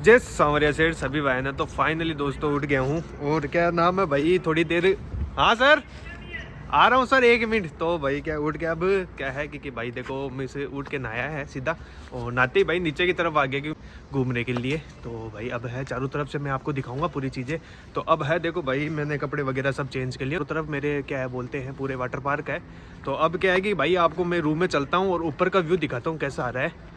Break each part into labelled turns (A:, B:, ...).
A: जय सांवरिया सेठ सभी भाई ना। तो फाइनली दोस्तों उठ गया हूँ। और क्या नाम है भाई, थोड़ी देर। हाँ सर आ रहा हूँ सर, 1 मिनट। तो भाई क्या उठ गया, अब क्या है कि भाई देखो मैं से उठ के नहाया है सीधा, और नहाते ही भाई नीचे की तरफ आ गया कि घूमने के लिए। तो भाई अब है चारों तरफ से मैं आपको दिखाऊंगा पूरी चीज़ें। तो अब है देखो भाई, मैंने कपड़े वगैरह सब चेंज कर लिए। चारों तरफ मेरे क्या है बोलते हैं पूरे वाटर पार्क है। तो अब क्या है कि भाई आपको मैं रूम में चलता हूँ और ऊपर का व्यू दिखाता हूँ कैसा आ रहा है।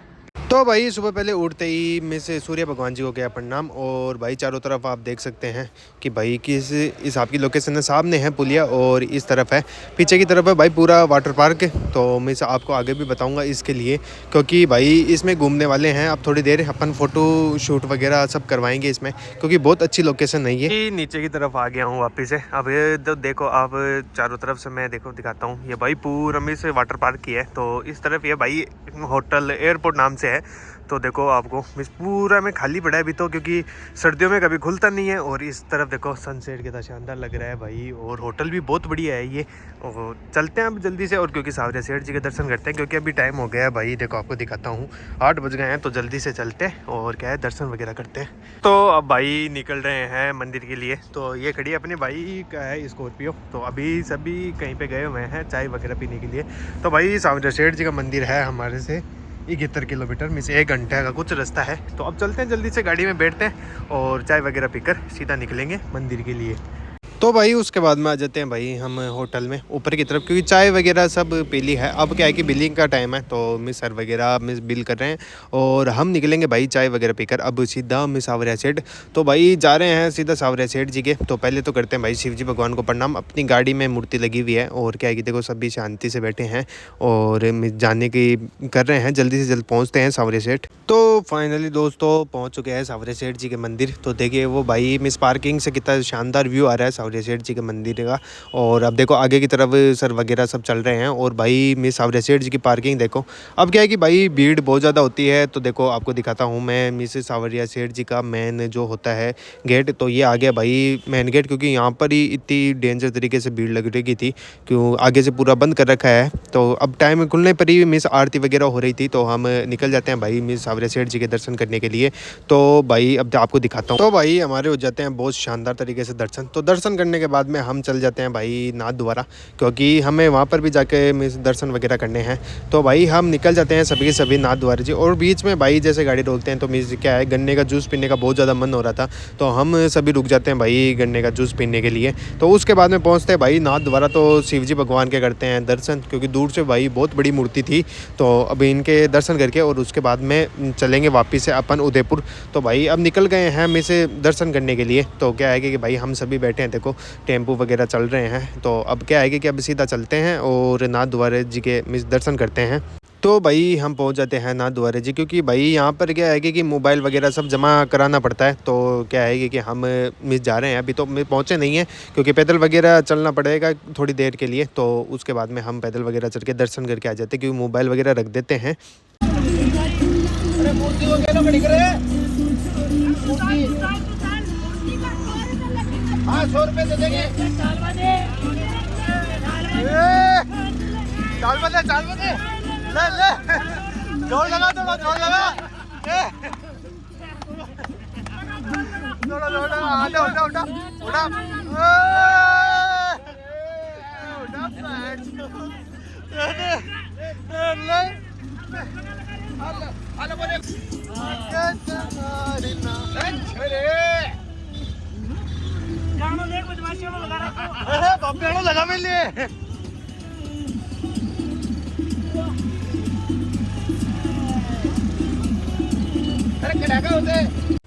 A: तो भाई सुबह पहले उठते ही में से सूर्य भगवान जी को गया प्रणाम। और भाई चारों तरफ आप देख सकते हैं कि भाई किस हिसाब की लोकेशन है। सामने है पुलिया और इस तरफ है, पीछे की तरफ है भाई पूरा वाटर पार्क। तो मैं से आपको आगे भी बताऊंगा इसके लिए, क्योंकि भाई इसमें घूमने वाले हैं। अब थोड़ी देर अपन फ़ोटो शूट वगैरह सब करवाएंगे इसमें, क्योंकि बहुत अच्छी लोकेशन नहीं है। नीचे की तरफ आ गया हूँ वापस से। अब ये तो देखो आप चारों तरफ से मैं देखो दिखाता हूँ। ये भाई पूरा में से वाटर पार्क की है। तो इस तरफ ये भाई होटल एयरपोर्ट नाम से है। तो देखो आपको पूरा में खाली पड़ा है अभी तो, क्योंकि सर्दियों में कभी खुलता नहीं है। और इस तरफ देखो सनसेट कितना शानदार लग रहा है भाई, और होटल भी बहुत बढ़िया है ये। और चलते हैं अब जल्दी से, और क्योंकि सांवरिया सेठ जी के दर्शन करते हैं, क्योंकि अभी टाइम हो गया है भाई। देखो आपको दिखाता हूँ 8 बज गए हैं। तो जल्दी से चलते हैं और क्या है दर्शन वगैरह करते हैं। तो अब भाई निकल रहे हैं मंदिर के लिए। तो ये खड़ी अपने भाई का है स्कॉर्पियो। तो अभी सभी कहीं पे गए हुए हैं चाय वगैरह पीने के लिए। तो भाई सांवरिया सेठ जी का मंदिर है हमारे से 71 किलोमीटर में से 1 घंटे का कुछ रास्ता है। तो अब चलते हैं जल्दी से, गाड़ी में बैठते हैं और चाय वगैरह पीकर सीधा निकलेंगे मंदिर के लिए। तो भाई उसके बाद में आ जाते हैं भाई हम होटल में ऊपर की तरफ, क्योंकि चाय वगैरह सब पी ली है। अब क्या है कि बिलिंग का टाइम है, तो मिस सर वगैरह मिस बिल कर रहे हैं और हम निकलेंगे भाई चाय वगैरह पीकर अब सीधा मिस सांवरिया सेठ। तो भाई जा रहे हैं सीधा सांवरिया सेठ जी के। तो पहले तो करते हैं भाई शिव जी भगवान को प्रणाम। अपनी गाड़ी में मूर्ति लगी हुई है, और क्या है कि देखो सभी शांति से बैठे हैं और जाने की कर रहे हैं, जल्दी से जल्द पहुँचते हैं सांवरिया सेठ। तो फाइनली दोस्तों पहुँच चुके हैं सांवरिया सेठ जी के मंदिर। तो देखिए वो भाई मिस पार्किंग से कितना शानदार व्यू आ रहा है सांवरिया सेठ जी के मंदिर का। और अब देखो आगे की तरफ सर वगैरह सब चल रहे हैं, और भाई मिस सांवरिया सेठ जी की पार्किंग देखो। अब क्या है कि भाई भीड़ बहुत ज़्यादा होती है। तो देखो आपको दिखाता हूँ मैं मिस सांवरिया सेठ जी का मेन जो होता है गेट। तो ये आ गया भाई मेन गेट, क्योंकि यहाँ पर ही इतनी डेंजर तरीके से भीड़ लग रही थी, क्यों आगे से पूरा बंद कर रखा है। तो अब टाइम खुलने पर ही मिस आरती वगैरह हो रही थी। तो हम निकल जाते हैं भाई मिस सांवरिया सेठ जी के दर्शन करने के लिए। तो भाई अब आपको दिखाता हूँ। तो भाई हमारे हो जाते हैं बहुत शानदार तरीके से दर्शन। तो दर्शन करने के बाद में हम चल जाते हैं भाई नाथ द्वारा, क्योंकि हमें वहाँ पर भी जाके मिस दर्शन वगैरह करने हैं। तो भाई हम निकल जाते हैं सभी के सभी नाथ द्वारा जी। और बीच में भाई जैसे गाड़ी रोकते हैं तो मिस क्या है गन्ने का जूस पीने का बहुत ज़्यादा मन हो रहा था। तो हम सभी रुक जाते हैं भाई गन्ने का जूस पीने के लिए। तो उसके बाद में पहुँचते हैं भाई नाथ द्वारा। तो शिव जी भगवान के करते हैं दर्शन, क्योंकि दूर से भाई बहुत बड़ी मूर्ति थी। तो अब इनके दर्शन करके और उसके बाद में चलेंगे वापस से अपन उदयपुर। तो भाई अब निकल गए हैं हम इसे दर्शन करने के लिए। तो क्या है कि भाई हम सभी बैठे हैं, देखो टेम्पू वगैरह चल रहे हैं। तो अब क्या है कि अब सीधा चलते हैं और नाथ द्वारे जी के मिस दर्शन करते हैं। तो भाई हम पहुंच जाते हैं नाथ द्वारे जी, क्योंकि भाई यहाँ पर क्या है कि मोबाइल वगैरह सब जमा कराना पड़ता है। तो क्या है कि हम मिस जा रहे हैं, अभी तो पहुँचे नहीं हैं, क्योंकि पैदल वगैरह चलना पड़ेगा थोड़ी देर के लिए। तो उसके बाद में हम पैदल वगैरह चल के दर्शन करके आ जाते हैं, क्योंकि मोबाइल वगैरह रख देते हैं। हाँ 100 रुपये दे देंगे। चाल बजे ले ले जोर लगा, थोड़ा जोर लगा, थोड़ा जोर लगा। उठा उठा उठा उठा लगा मिल लिए।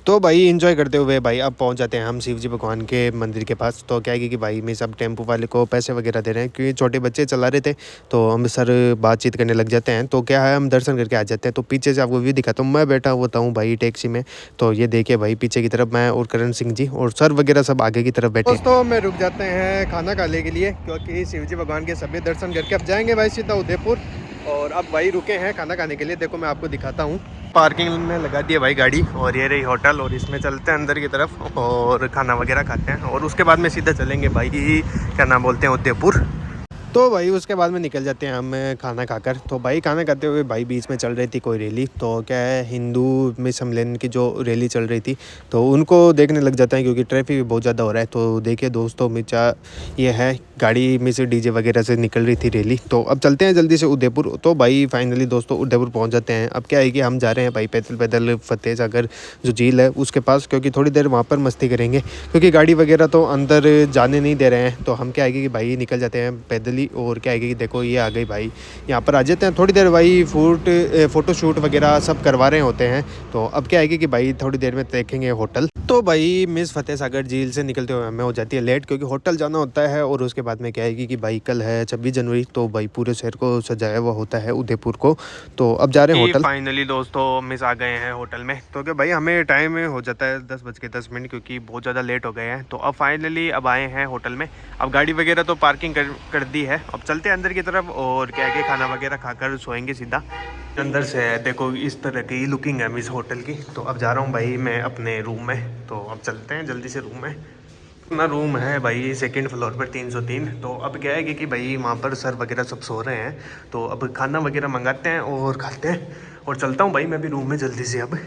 A: तो भाई एंजॉय करते हुए भाई अब पहुंच जाते हैं हम शिव जी भगवान के मंदिर के पास। तो क्या है कि भाई मैं सब टेम्पो वाले को पैसे वगैरह दे रहे हैं, क्योंकि छोटे बच्चे चला रहे थे। तो हम सर बातचीत करने लग जाते हैं। तो क्या है हम दर्शन करके आ जाते हैं। तो पीछे से आपको व्यू दिखाता हूँ, मैं बैठा होता हूँ भाई टैक्सी में। तो ये देखिए भाई पीछे की तरफ मैं और करण सिंह जी और सर वगैरह सब आगे की तरफ बैठे। दोस्तों में रुक जाते हैं खाना खाने के लिए, क्योंकि शिव जी भगवान के सभी दर्शन करके अब जाएंगे भाई सीधा उदयपुर। और अब भाई रुके हैं खाना खाने के लिए। देखो मैं आपको दिखाता हूँ, पार्किंग में लगा दी है भाई गाड़ी, और ये रही होटल। और इसमें चलते हैं अंदर की तरफ और खाना वगैरह खाते हैं, और उसके बाद में सीधा चलेंगे भाई क्या नाम बोलते हैं उदयपुर। तो भाई उसके बाद में निकल जाते हैं हम खाना खाकर। तो भाई खाना खाते हुए भाई बीच में चल रही थी कोई रैली, तो क्या है हिंदू में सम्मेलन की जो रैली चल रही थी तो उनको देखने लग जाता है क्योंकि ट्रैफिक भी बहुत ज़्यादा हो रहा है। तो देखिए दोस्तों मिर्चा ये है गाड़ी में से डीजे वगैरह से निकल रही थी रैली। तो अब चलते हैं जल्दी से उदयपुर। तो भाई फाइनली दोस्तों उदयपुर पहुँच जाते हैं। अब क्या है कि हम जा रहे हैं भाई पैदल पैदल फतेह सागर जो झील है उसके पास, क्योंकि थोड़ी देर वहाँ पर मस्ती करेंगे क्योंकि गाड़ी वगैरह तो अंदर जाने नहीं दे रहे हैं। तो हम क्या है कि भाई निकल जाते हैं पैदल ही। और क्या है कि देखो ये आ गई भाई, यहाँ पर आ जाते हैं थोड़ी देर भाई फ़ोटो शूट वगैरह सब करवा रहे होते हैं। तो अब क्या है कि भाई थोड़ी देर में देखेंगे होटल। तो भाई मिस फतेह सागर झील से निकलते हुए हमें हो जाती है लेट, क्योंकि होटल जाना होता है। और उसके बाद में क्या है कि भाई कल है 26 जनवरी, तो भाई पूरे शहर को सजाया हुआ होता है उदयपुर को। तो अब जा रहे हैं होटल। फाइनली दोस्तों मिस आ गए हैं होटल में। तो क्या भाई हमें टाइम हो जाता है 10:10 क्योंकि बहुत ज़्यादा लेट हो गए हैं। तो अब फाइनली अब आए हैं होटल में। अब गाड़ी वगैरह तो पार्किंग कर दी है। अब चलते हैं अंदर की तरफ और क्या है खाना वगैरह खाकर सोएंगे सीधा। अंदर से देखो इस तरह की लुकिंग है मिस होटल की। तो अब जा रहा हूँ भाई मैं अपने रूम में। तो अब चलते हैं जल्दी से रूम में। अपना रूम है भाई सेकंड फ्लोर पर 303। तो अब क्या है कि भाई वहाँ पर सर वगैरह सब सो रहे हैं। तो अब खाना वगैरह मंगाते हैं और खाते हैं और चलता हूँ भाई मैं भी रूम में जल्दी से अब।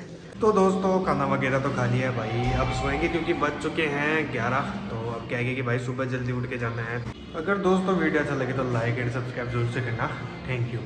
A: तो दोस्तों खाना वगैरह तो खा लिया है भाई, अब सोएंगे क्योंकि बज चुके हैं 11। तो अब क्या है कि भाई सुबह जल्दी उठ के जाना है। अगर दोस्तों वीडियो अच्छा लगे तो लाइक एंड सब्सक्राइब जरूर से करना। Thank you.